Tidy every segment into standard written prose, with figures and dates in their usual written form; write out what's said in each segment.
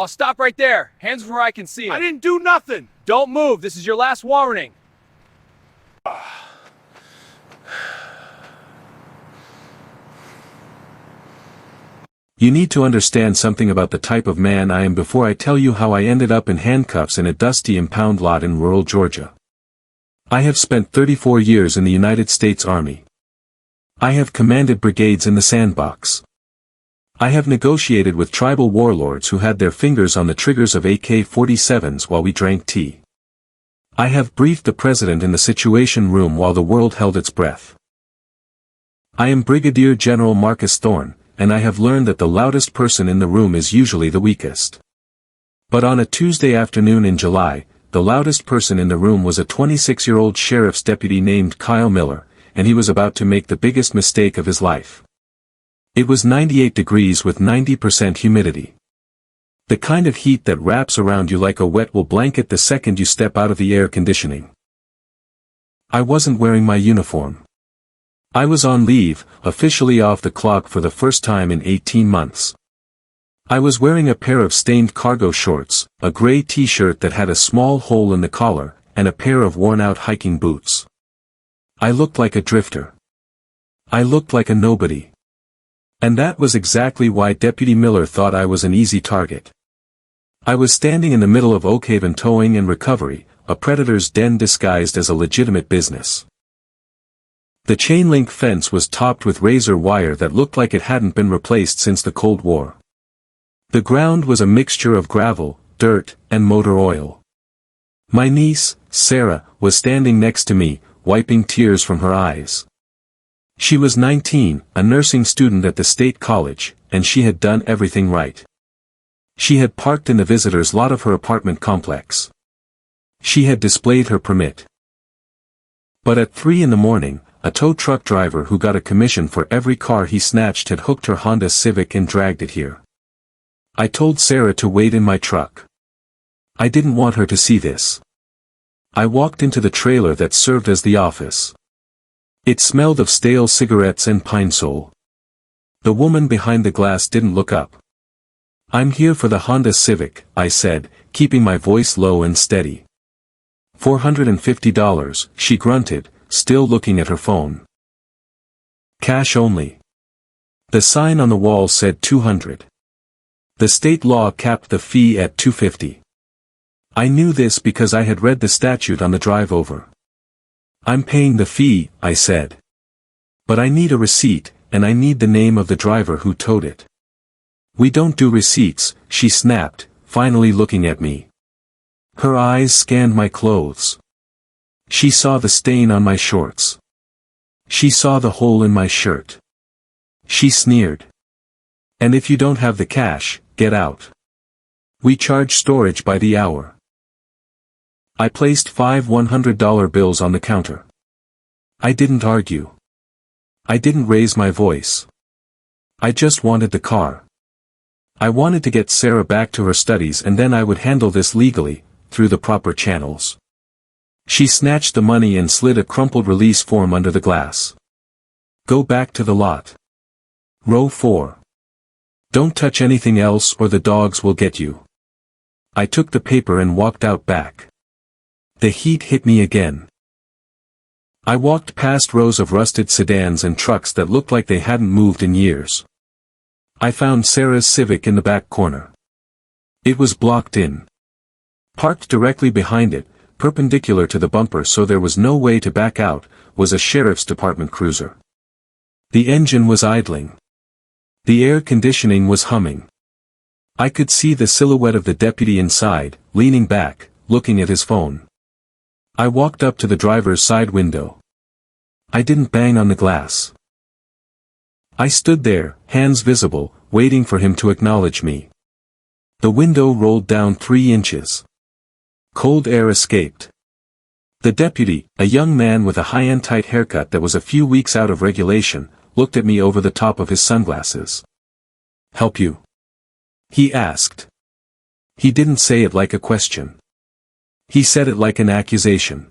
I'll stop right there. Hands where I can see them. I didn't do nothing. Don't move. This is your last warning. You need to understand something about the type of man I am before I tell you how I ended up in handcuffs in a dusty impound lot in rural Georgia. I have spent 34 years in the United States Army. I have commanded brigades in the sandbox. I have negotiated with tribal warlords who had their fingers on the triggers of AK-47s while we drank tea. I have briefed the president in the Situation Room while the world held its breath. I am Brigadier General Marcus Thorne, and I have learned that the loudest person in the room is usually the weakest. But on a Tuesday afternoon in July, the loudest person in the room was a 26-year-old sheriff's deputy named Kyle Miller, and he was about to make the biggest mistake of his life. It was 98 degrees with 90% humidity. The kind of heat that wraps around you like a wet wool blanket the second you step out of the air conditioning. I wasn't wearing my uniform. I was on leave, officially off the clock for the first time in 18 months. I was wearing a pair of stained cargo shorts, a gray t-shirt that had a small hole in the collar, and a pair of worn-out hiking boots. I looked like a drifter. I looked like a nobody. And that was exactly why Deputy Miller thought I was an easy target. I was standing in the middle of Oakhaven Towing and Recovery, a predator's den disguised as a legitimate business. The chain-link fence was topped with razor wire that looked like it hadn't been replaced since the Cold War. The ground was a mixture of gravel, dirt, and motor oil. My niece, Sarah, was standing next to me, wiping tears from her eyes. She was 19, a nursing student at the state college, and she had done everything right. She had parked in the visitor's lot of her apartment complex. She had displayed her permit. But at 3 a.m, a tow truck driver who got a commission for every car he snatched had hooked her Honda Civic and dragged it here. I told Sarah to wait in my truck. I didn't want her to see this. I walked into the trailer that served as the office. It smelled of stale cigarettes and pine sol. The woman behind the glass didn't look up. "I'm here for the Honda Civic," I said, keeping my voice low and steady. $450, she grunted, still looking at her phone. "Cash only." The sign on the wall said $200. The state law capped the fee at $250. I knew this because I had read the statute on the drive over. "I'm paying the fee," I said. "But I need a receipt, and I need the name of the driver who towed it." "We don't do receipts," she snapped, finally looking at me. Her eyes scanned my clothes. She saw the stain on my shorts. She saw the hole in my shirt. She sneered. "And if you don't have the cash, get out. We charge storage by the hour." I placed 5 $100 bills on the counter. I didn't argue. I didn't raise my voice. I just wanted the car. I wanted to get Sarah back to her studies, and then I would handle this legally, through the proper channels. She snatched the money and slid a crumpled release form under the glass. "Go back to the lot. Row 4. Don't touch anything else or the dogs will get you." I took the paper and walked out back. The heat hit me again. I walked past rows of rusted sedans and trucks that looked like they hadn't moved in years. I found Sarah's Civic in the back corner. It was blocked in. Parked directly behind it, perpendicular to the bumper so there was no way to back out, was a sheriff's department cruiser. The engine was idling. The air conditioning was humming. I could see the silhouette of the deputy inside, leaning back, looking at his phone. I walked up to the driver's side window. I didn't bang on the glass. I stood there, hands visible, waiting for him to acknowledge me. The window rolled down 3 inches. Cold air escaped. The deputy, a young man with a high-end tight haircut that was a few weeks out of regulation, looked at me over the top of his sunglasses. "Help you?" he asked. He didn't say it like a question. He said it like an accusation.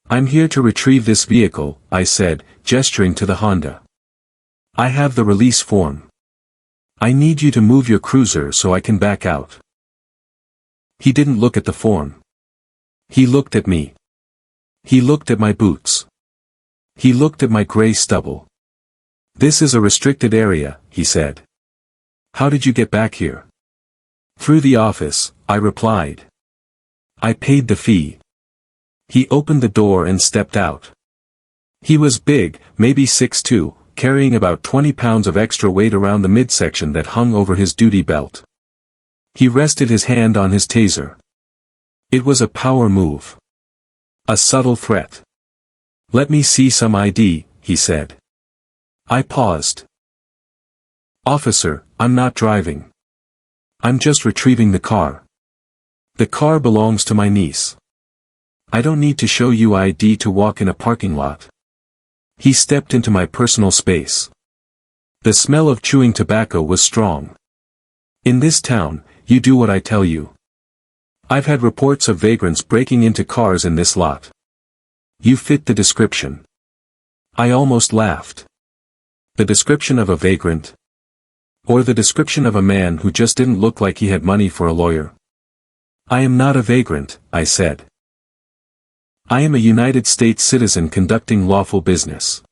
"I'm here to retrieve this vehicle," I said, gesturing to the Honda. "I have the release form. I need you to move your cruiser so I can back out." He didn't look at the form. He looked at me. He looked at my boots. He looked at my gray stubble. "This is a restricted area," he said. "How did you get back here?" "Through the office," I replied. "I paid the fee." He opened the door and stepped out. He was big, maybe 6'2", carrying about 20 pounds of extra weight around the midsection that hung over his duty belt. He rested his hand on his taser. It was a power move. A subtle threat. "Let me see some ID," he said. I paused. "Officer, I'm not driving. I'm just retrieving the car. The car belongs to my niece. I don't need to show you ID to walk in a parking lot." He stepped into my personal space. The smell of chewing tobacco was strong. "In this town, you do what I tell you. I've had reports of vagrants breaking into cars in this lot. You fit the description." I almost laughed. The description of a vagrant? Or the description of a man who just didn't look like he had money for a lawyer? "I am not a vagrant," I said. "I am a United States citizen conducting lawful business.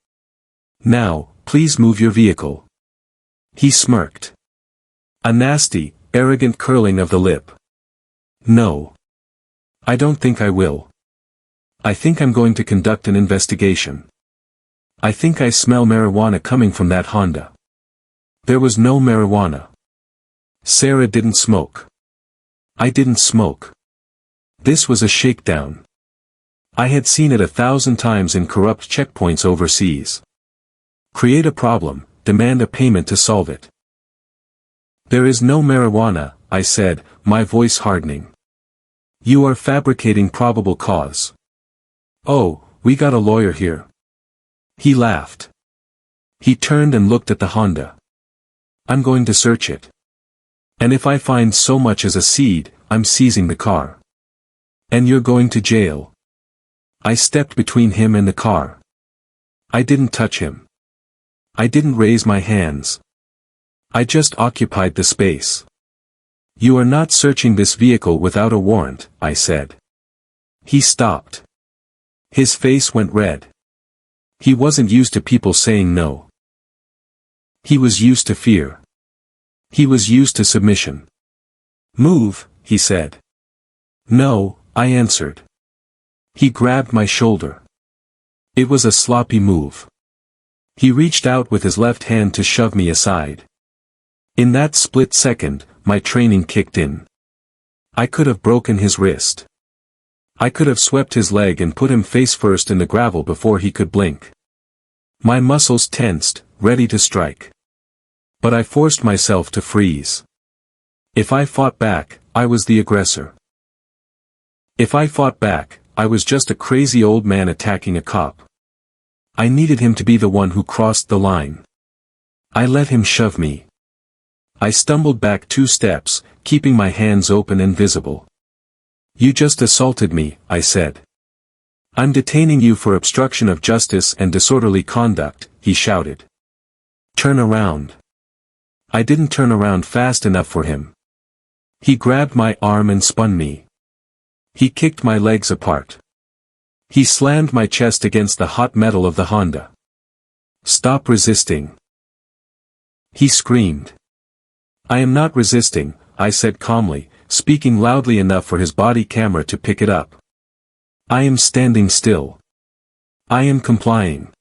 Now, please move your vehicle." He smirked. A nasty, arrogant curling of the lip. "No. I don't think I will. I think I'm going to conduct an investigation. I think I smell marijuana coming from that Honda." There was no marijuana. Sarah didn't smoke. I didn't smoke. This was a shakedown. I had seen it 1,000 times in corrupt checkpoints overseas. Create a problem, demand a payment to solve it. "There is no marijuana," I said, my voice hardening. "You are fabricating probable cause." "Oh, we got a lawyer here." He laughed. He turned and looked at the Honda. "I'm going to search it. And if I find so much as a seed, I'm seizing the car. And you're going to jail." I stepped between him and the car. I didn't touch him. I didn't raise my hands. I just occupied the space. "You are not searching this vehicle without a warrant," I said. He stopped. His face went red. He wasn't used to people saying no. He was used to fear. He was used to submission. "Move," he said. "No," I answered. He grabbed my shoulder. It was a sloppy move. He reached out with his left hand to shove me aside. In that split second, my training kicked in. I could have broken his wrist. I could have swept his leg and put him face first in the gravel before he could blink. My muscles tensed, ready to strike. But I forced myself to freeze. If I fought back, I was the aggressor. If I fought back, I was just a crazy old man attacking a cop. I needed him to be the one who crossed the line. I let him shove me. I stumbled back 2 steps, keeping my hands open and visible. "You just assaulted me," I said. "I'm detaining you for obstruction of justice and disorderly conduct," he shouted. "Turn around." I didn't turn around fast enough for him. He grabbed my arm and spun me. He kicked my legs apart. He slammed my chest against the hot metal of the Honda. "Stop resisting." He screamed. "I am not resisting," I said calmly, speaking loudly enough for his body camera to pick it up. "I am standing still. I am complying."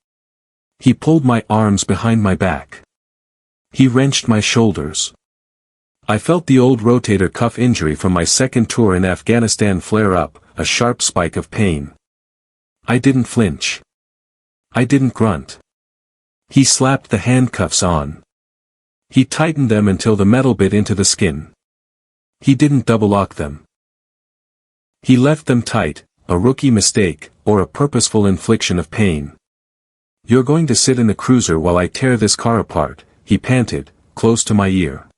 He pulled my arms behind my back. He wrenched my shoulders. I felt the old rotator cuff injury from my second tour in Afghanistan flare up, a sharp spike of pain. I didn't flinch. I didn't grunt. He slapped the handcuffs on. He tightened them until the metal bit into the skin. He didn't double lock them. He left them tight, a rookie mistake, or a purposeful infliction of pain. "You're going to sit in the cruiser while I tear this car apart," he panted, close to my ear.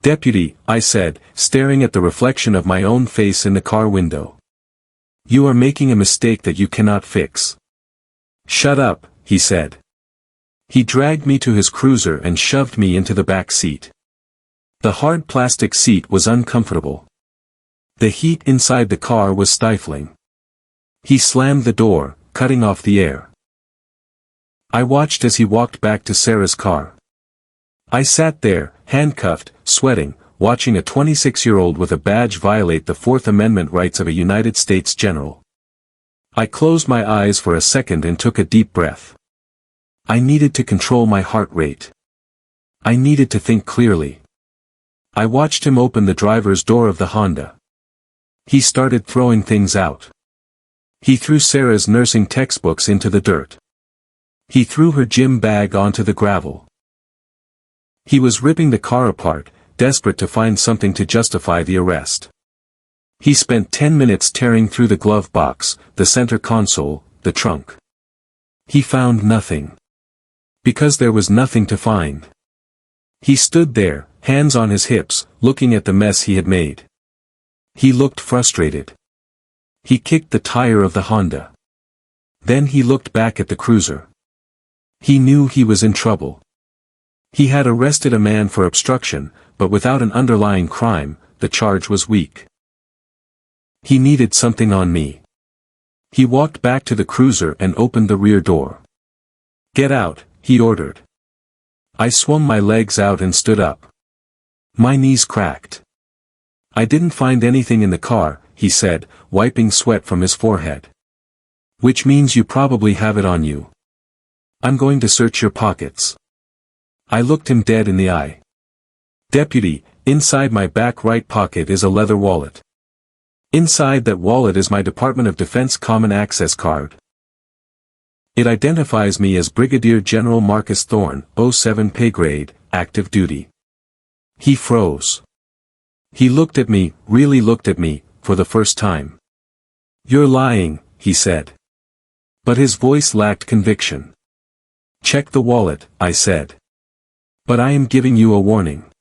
"Deputy," I said, staring at the reflection of my own face in the car window. "You are making a mistake that you cannot fix." "Shut up," he said. He dragged me to his cruiser and shoved me into the back seat. The hard plastic seat was uncomfortable. The heat inside the car was stifling. He slammed the door, cutting off the air. I watched as he walked back to Sarah's car. I sat there, handcuffed, sweating, watching a 26-year-old with a badge violate the Fourth Amendment rights of a United States general. I closed my eyes for a second and took a deep breath. I needed to control my heart rate. I needed to think clearly. I watched him open the driver's door of the Honda. He started throwing things out. He threw Sarah's nursing textbooks into the dirt. He threw her gym bag onto the gravel. He was ripping the car apart, desperate to find something to justify the arrest. He spent 10 minutes tearing through the glove box, the center console, the trunk. He found nothing. Because there was nothing to find. He stood there, hands on his hips, looking at the mess he had made. He looked frustrated. He kicked the tire of the Honda. Then he looked back at the cruiser. He knew he was in trouble. He had arrested a man for obstruction, but without an underlying crime, the charge was weak. He needed something on me. He walked back to the cruiser and opened the rear door. "Get out," he ordered. I swung my legs out and stood up. My knees cracked. "I didn't find anything in the car," he said, wiping sweat from his forehead. "Which means you probably have it on you. I'm going to search your pockets." I looked him dead in the eye. "Deputy, inside my back right pocket is a leather wallet. Inside that wallet is my Department of Defense Common Access card. It identifies me as Brigadier General Marcus Thorne, 07 pay grade, active duty." He froze. He looked at me, really looked at me, for the first time. "You're lying," he said. But his voice lacked conviction. "Check the wallet," I said. "But I am giving you a warning.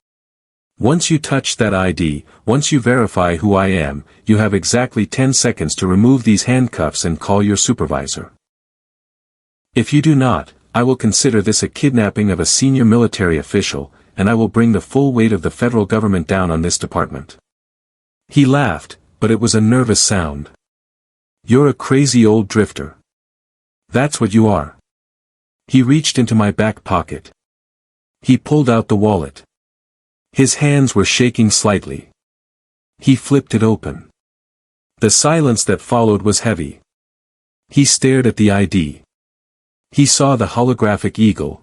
Once you touch that ID, once you verify who I am, you have exactly 10 seconds to remove these handcuffs and call your supervisor. If you do not, I will consider this a kidnapping of a senior military official, and I will bring the full weight of the federal government down on this department." He laughed, but it was a nervous sound. "You're a crazy old drifter. That's what you are." He reached into my back pocket. He pulled out the wallet. His hands were shaking slightly. He flipped it open. The silence that followed was heavy. He stared at the ID. He saw the holographic eagle.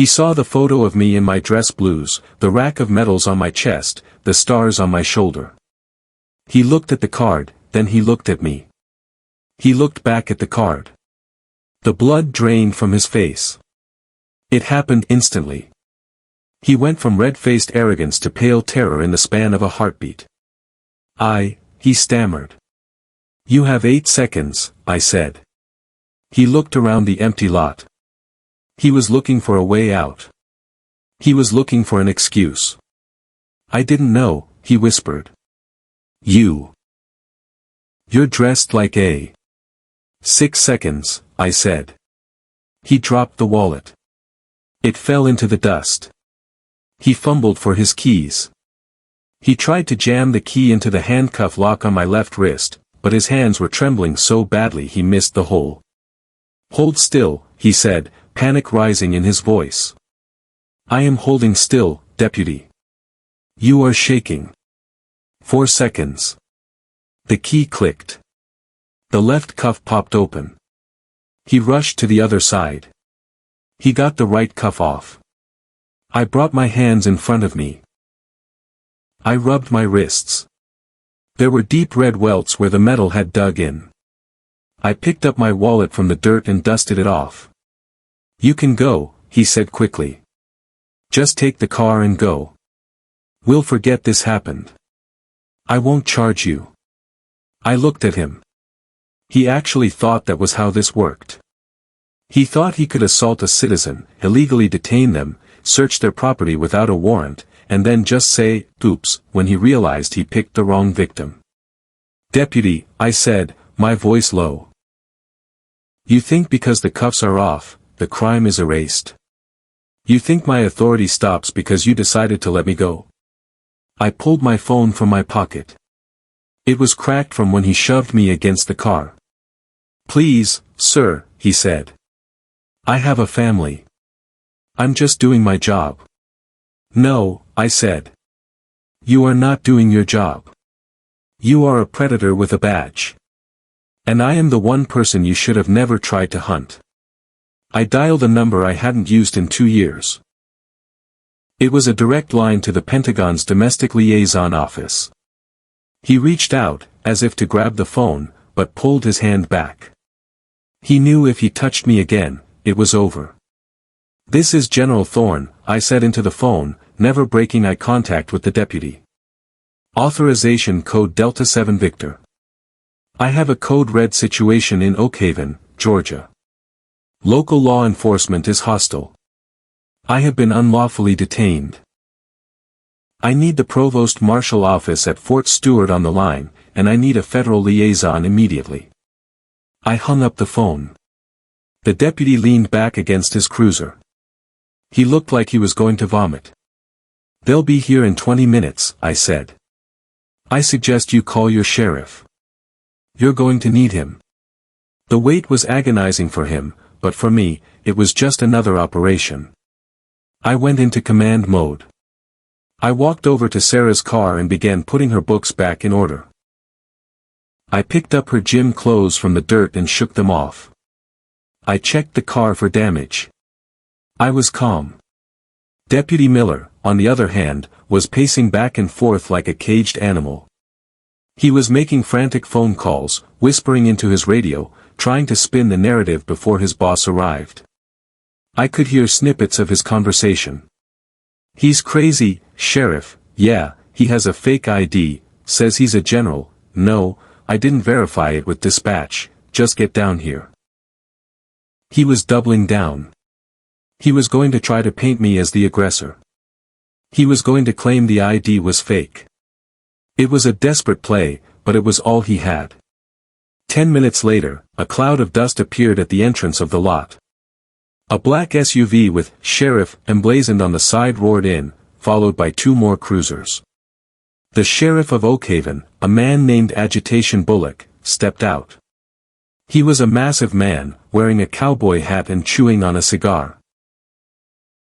He saw the photo of me in my dress blues, the rack of medals on my chest, the stars on my shoulder. He looked at the card, then he looked at me. He looked back at the card. The blood drained from his face. It happened instantly. He went from red-faced arrogance to pale terror in the span of a heartbeat. He stammered. "You have 8 seconds, I said." He looked around the empty lot. He was looking for a way out. He was looking for an excuse. "I didn't know," he whispered. You're dressed like a..." 6 seconds, I said. He dropped the wallet. It fell into the dust. He fumbled for his keys. He tried to jam the key into the handcuff lock on my left wrist, but his hands were trembling so badly he missed the hole. "Hold still," he said, panic rising in his voice. "I am holding still, deputy." "You are shaking." 4 seconds. The key clicked. The left cuff popped open. He rushed to the other side. He got the right cuff off. I brought my hands in front of me. I rubbed my wrists. There were deep red welts where the metal had dug in. I picked up my wallet from the dirt and dusted it off. "You can go," he said quickly. "Just take the car and go. We'll forget this happened. I won't charge you." I looked at him. He actually thought that was how this worked. He thought he could assault a citizen, illegally detain them, search their property without a warrant, and then just say, "Oops," when he realized he picked the wrong victim. "Deputy," I said, my voice low. "You think because the cuffs are off, the crime is erased? You think my authority stops because you decided to let me go?" I pulled my phone from my pocket. It was cracked from when he shoved me against the car. "Please, sir," he said. "I have a family. I'm just doing my job." "No," I said. "You are not doing your job. You are a predator with a badge. And I am the one person you should have never tried to hunt." I dialed a number I hadn't used in 2 years. It was a direct line to the Pentagon's domestic liaison office. He reached out, as if to grab the phone, but pulled his hand back. He knew if he touched me again, it was over. "This is General Thorne," I said into the phone, never breaking eye contact with the deputy. "Authorization code Delta 7 Victor. I have a code red situation in Oakhaven, Georgia. Local law enforcement is hostile. I have been unlawfully detained. I need the Provost Marshal office at Fort Stewart on the line, and I need a federal liaison immediately." I hung up the phone. The deputy leaned back against his cruiser. He looked like he was going to vomit. "They'll be here in 20 minutes, I said. "I suggest you call your sheriff. You're going to need him." The wait was agonizing for him, but for me, it was just another operation. I went into command mode. I walked over to Sarah's car and began putting her books back in order. I picked up her gym clothes from the dirt and shook them off. I checked the car for damage. I was calm. Deputy Miller, on the other hand, was pacing back and forth like a caged animal. He was making frantic phone calls, whispering into his radio, trying to spin the narrative before his boss arrived. I could hear snippets of his conversation. "He's crazy, Sheriff, yeah, he has a fake ID, says he's a general, no, I didn't verify it with dispatch, just get down here." He was doubling down. He was going to try to paint me as the aggressor. He was going to claim the ID was fake. It was a desperate play, but it was all he had. 10 minutes later, a cloud of dust appeared at the entrance of the lot. A black SUV with "Sheriff" emblazoned on the side roared in, followed by 2 more cruisers. The sheriff of Oakhaven, a man named Agitation Bullock, stepped out. He was a massive man, wearing a cowboy hat and chewing on a cigar.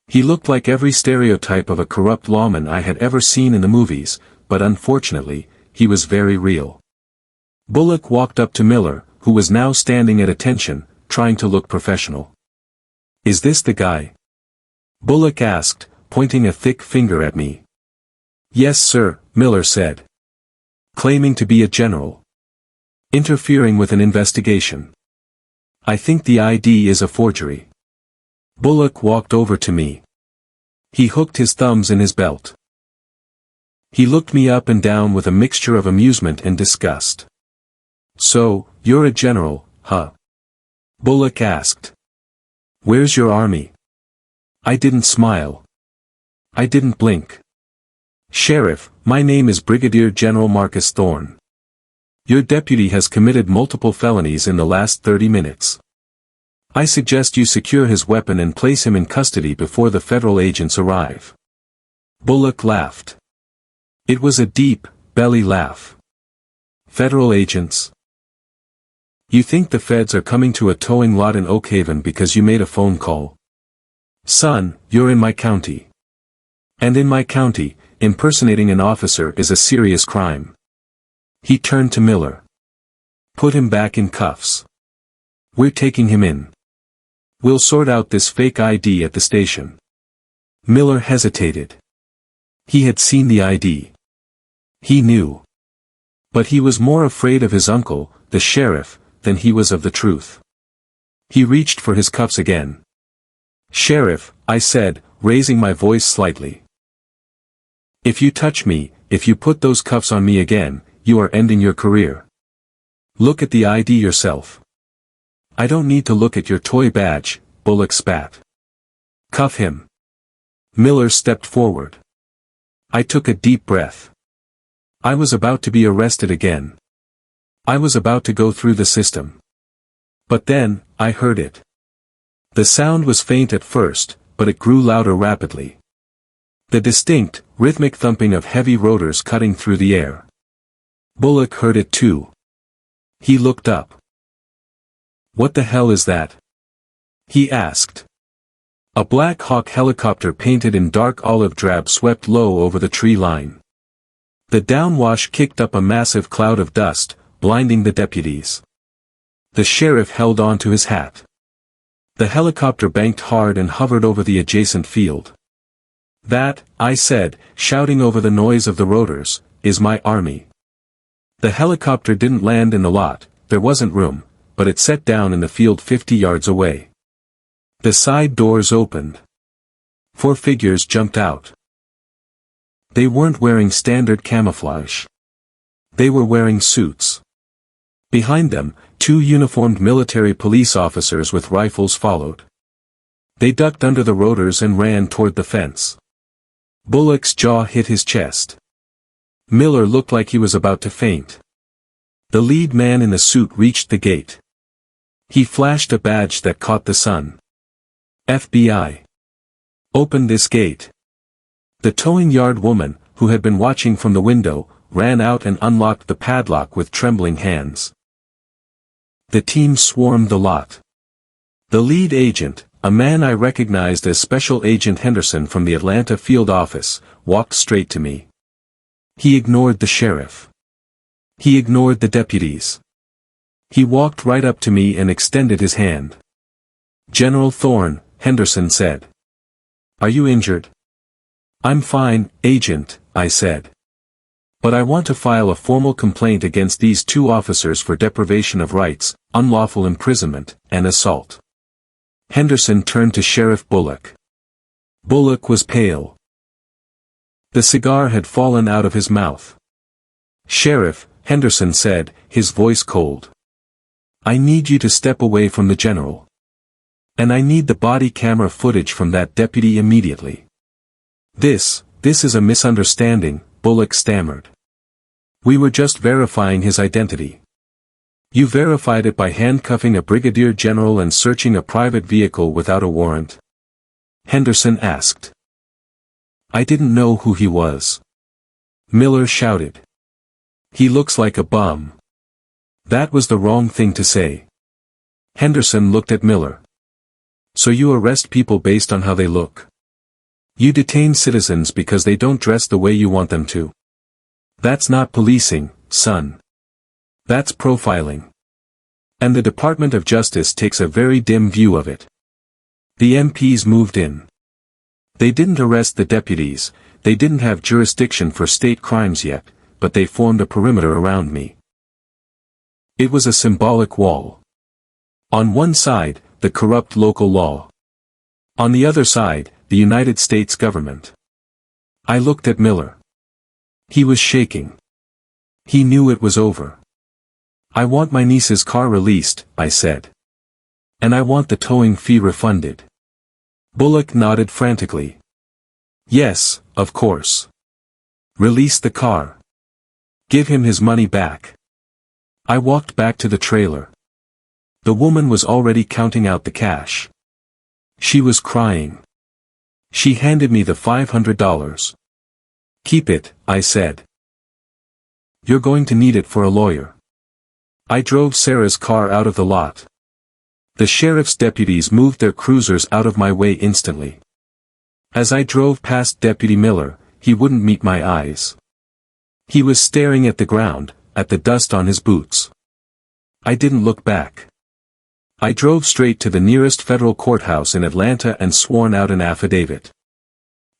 He looked like every stereotype of a corrupt lawman I had ever seen in the movies, but unfortunately, he was very real. Bullock walked up to Miller, who was now standing at attention, trying to look professional. "Is this the guy?" Bullock asked, pointing a thick finger at me. "Yes sir," Miller said. "Claiming to be a general. Interfering with an investigation. I think the ID is a forgery." Bullock walked over to me. He hooked his thumbs in his belt. He looked me up and down with a mixture of amusement and disgust. "So, you're a general, huh?" Bullock asked. "Where's your army?" I didn't smile. I didn't blink. "Sheriff, my name is Brigadier General Marcus Thorne. Your deputy has committed multiple felonies in the last 30 minutes. I suggest you secure his weapon and place him in custody before the federal agents arrive." Bullock laughed. It was a deep, belly laugh. "Federal agents? You think the feds are coming to a towing lot in Oakhaven because you made a phone call? Son, you're in my county. And in my county, impersonating an officer is a serious crime." He turned to Miller. "Put him back in cuffs. We're taking him in. We'll sort out this fake ID at the station." Miller hesitated. He had seen the ID. He knew. But he was more afraid of his uncle, the sheriff, than he was of the truth. He reached for his cuffs again. "Sheriff," I said, raising my voice slightly. "If you touch me, if you put those cuffs on me again, you are ending your career. Look at the ID yourself." "I don't need to look at your toy badge," Bullock spat. "Cuff him." Miller stepped forward. I took a deep breath. I was about to be arrested again. I was about to go through the system. But then, I heard it. The sound was faint at first, but it grew louder rapidly. The distinct, rhythmic thumping of heavy rotors cutting through the air. Bullock heard it too. He looked up. "What the hell is that?" he asked. A Black Hawk helicopter painted in dark olive drab swept low over the tree line. The downwash kicked up a massive cloud of dust, blinding the deputies. The sheriff held on to his hat. The helicopter banked hard and hovered over the adjacent field. "That," I said, shouting over the noise of the rotors, "is my army." The helicopter didn't land in the lot, there wasn't room, but it set down in the field 50 yards away. The side doors opened. 4 figures jumped out. They weren't wearing standard camouflage. They were wearing suits. Behind them, 2 uniformed military police officers with rifles followed. They ducked under the rotors and ran toward the fence. Bullock's jaw hit his chest. Miller looked like he was about to faint. The lead man in the suit reached the gate. He flashed a badge that caught the sun. "FBI. Open this gate." The towing yard woman, who had been watching from the window, ran out and unlocked the padlock with trembling hands. The team swarmed the lot. The lead agent, a man I recognized as Special Agent Henderson from the Atlanta field office, walked straight to me. He ignored the sheriff. He ignored the deputies. He walked right up to me and extended his hand. "General Thorne," Henderson said. "Are you injured?" "I'm fine, Agent," I said. "But I want to file a formal complaint against these 2 officers for deprivation of rights, unlawful imprisonment, and assault." Henderson turned to Sheriff Bullock. Bullock was pale. The cigar had fallen out of his mouth. "Sheriff," Henderson said, his voice cold. "I need you to step away from the general. And I need the body camera footage from that deputy immediately." This is a misunderstanding," Bullock stammered. "We were just verifying his identity." "You verified it by handcuffing a Brigadier General and searching a private vehicle without a warrant?" Henderson asked. "I didn't know who he was." Miller shouted. "He looks like a bum." That was the wrong thing to say. Henderson looked at Miller. "So you arrest people based on how they look? You detain citizens because they don't dress the way you want them to? That's not policing, son. That's profiling. And the Department of Justice takes a very dim view of it." The MPs moved in. They didn't arrest the deputies, they didn't have jurisdiction for state crimes yet, but they formed a perimeter around me. It was a symbolic wall. On one side, the corrupt local law. On the other side, the United States government. I looked at Miller. He was shaking. He knew it was over. "I want my niece's car released," I said. "And I want the towing fee refunded." Bullock nodded frantically. "Yes, of course. Release the car. Give him his money back." I walked back to the trailer. The woman was already counting out the cash. She was crying. She handed me the $500. "Keep it," I said. "You're going to need it for a lawyer." I drove Sarah's car out of the lot. The sheriff's deputies moved their cruisers out of my way instantly. As I drove past Deputy Miller, he wouldn't meet my eyes. He was staring at the ground, at the dust on his boots. I didn't look back. I drove straight to the nearest federal courthouse in Atlanta and sworn out an affidavit.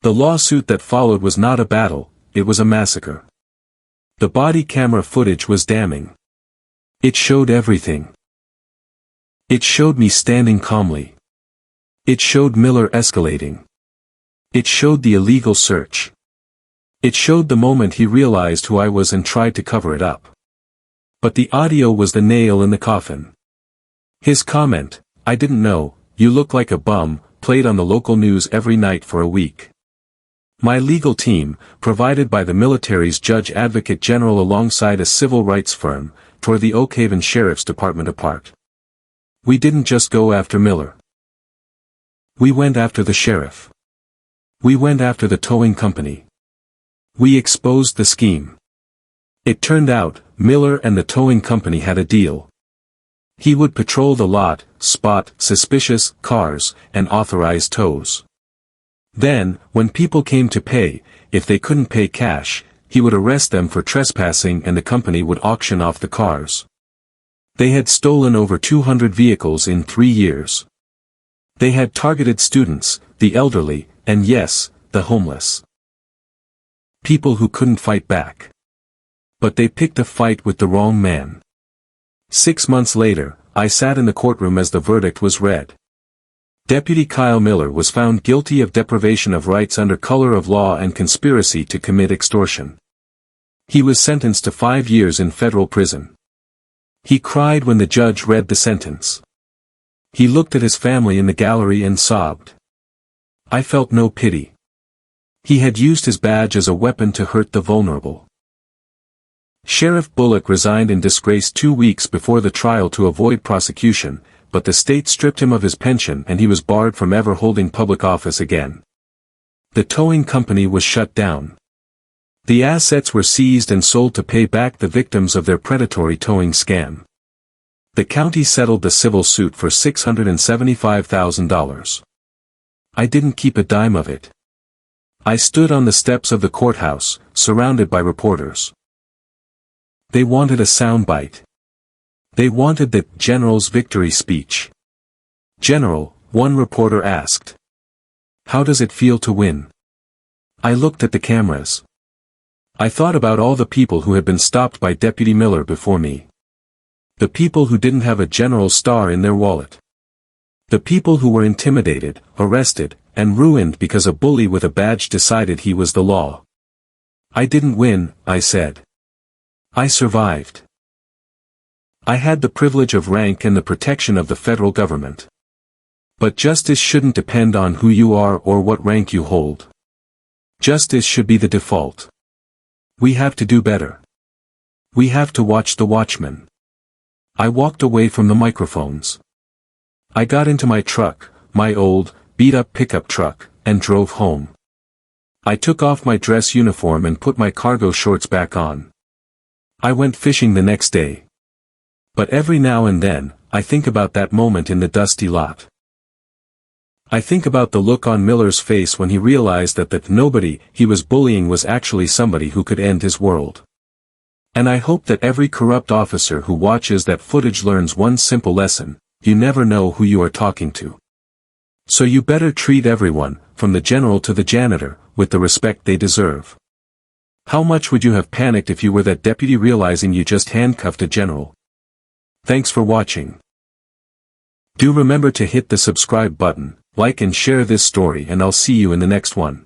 The lawsuit that followed was not a battle, it was a massacre. The body camera footage was damning. It showed everything. It showed me standing calmly. It showed Miller escalating. It showed the illegal search. It showed the moment he realized who I was and tried to cover it up. But the audio was the nail in the coffin. His comment, "I didn't know, you look like a bum," played on the local news every night for a week. My legal team, provided by the military's Judge Advocate General alongside a civil rights firm, tore the Oak Haven Sheriff's Department apart. We didn't just go after Miller. We went after the sheriff. We went after the towing company. We exposed the scheme. It turned out, Miller and the towing company had a deal. He would patrol the lot, spot suspicious cars, and authorize tows. Then, when people came to pay, if they couldn't pay cash, he would arrest them for trespassing and the company would auction off the cars. They had stolen over 200 vehicles in 3 years. They had targeted students, the elderly, and yes, the homeless. People who couldn't fight back. But they picked a fight with the wrong man. 6 months later, I sat in the courtroom as the verdict was read. Deputy Kyle Miller was found guilty of deprivation of rights under color of law and conspiracy to commit extortion. He was sentenced to 5 years in federal prison. He cried when the judge read the sentence. He looked at his family in the gallery and sobbed. I felt no pity. He had used his badge as a weapon to hurt the vulnerable. Sheriff Bullock resigned in disgrace 2 weeks before the trial to avoid prosecution, but the state stripped him of his pension and he was barred from ever holding public office again. The towing company was shut down. The assets were seized and sold to pay back the victims of their predatory towing scam. The county settled the civil suit for $675,000. I didn't keep a dime of it. I stood on the steps of the courthouse, surrounded by reporters. They wanted a soundbite. They wanted the General's victory speech. General, one reporter asked. How does it feel to win? I looked at the cameras. I thought about all the people who had been stopped by Deputy Miller before me. The people who didn't have a general star in their wallet. The people who were intimidated, arrested, and ruined because a bully with a badge decided he was the law. I didn't win, I said. I survived. I had the privilege of rank and the protection of the federal government. But justice shouldn't depend on who you are or what rank you hold. Justice should be the default. We have to do better. We have to watch the watchmen. I walked away from the microphones. I got into my truck, my old, beat-up pickup truck, and drove home. I took off my dress uniform and put my cargo shorts back on. I went fishing the next day. But every now and then, I think about that moment in the dusty lot. I think about the look on Miller's face when he realized that nobody he was bullying was actually somebody who could end his world. And I hope that every corrupt officer who watches that footage learns one simple lesson: you never know who you are talking to. So you better treat everyone, from the general to the janitor, with the respect they deserve. How much would you have panicked if you were that deputy realizing you just handcuffed a general? Thanks for watching. Do remember to hit the subscribe button, like and share this story, and I'll see you in the next one.